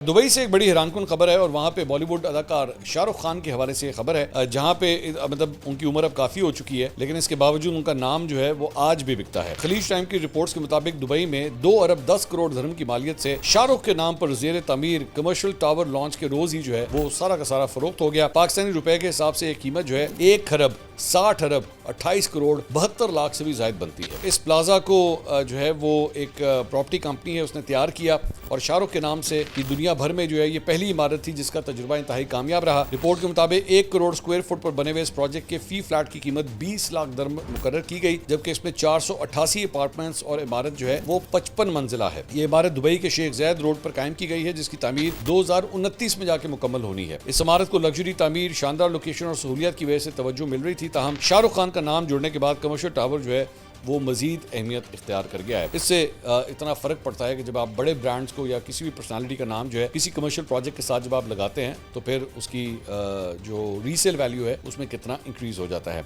Dubai से एक बड़ी हैरानकुन खबर है और वहाँ पे बॉलीवुड अदाकार शाहरुख खान के हवाले से ये खबर है, जहाँ पे मतलब उनकी उम्र अब काफी हो चुकी है, लेकिन इसके बावजूद उनका नाम जो है वो आज भी बिकता है। खलीज टाइम की रिपोर्ट्स के मुताबिक दुबई में 2 अरब 10 करोड़ दिरहम की मालियत से शाहरुख के नाम पर ज़ेर तामीर कमर्शियल टावर लॉन्च के रोज ही जो है वो सारा का सारा फरोख्त हो गया। पाकिस्तानी रुपए के हिसाब से एक कीमत जो है 1 खरब 60 अरब 28 करोड़ 72 लाख से भी ज्यादा बनती है। इस प्लाजा को जो है वो एक प्रॉपर्टी कंपनी है उसने तैयार किया और शाहरुख के नाम से कि दुनिया भर में जो है ये पहली इमारत थी जिसका तजुर्बा इंतहाई कामयाब रहा। रिपोर्ट के मुताबिक 1 करोड़ स्क्वायर फुट पर बने हुए इस प्रोजेक्ट के फी फ्लैट की कीमत 20 लाख दिरहम मुकर्रर की गई, जबकि इसमें 488 अपार्टमेंट्स और इमारत जो है वो 55 मंजिला है। ये इमारत दुबई के शेख ज़ायद रोड पर कायम की गई है, जिसकी तामीर 2029 में जाके मुकम्मल होनी है। इस इमारत को लग्जरी तामीर, शानदार लोकेशन और सहूलियत की वजह से तवज्जो मिल रही थी, ताहम शाहरुख खान का नाम जुड़ने के बाद कमर्शियल टावर जो है वो मजीद अहमियत इख्तियार कर गया है। इससे इतना फ़र्क पड़ता है कि जब आप बड़े ब्रांड्स को या किसी भी पर्सनालिटी का नाम जो है किसी कमर्शियल प्रोजेक्ट के साथ जब आप लगाते हैं तो फिर उसकी जो रीसेल वैल्यू है उसमें कितना इंक्रीज हो जाता है।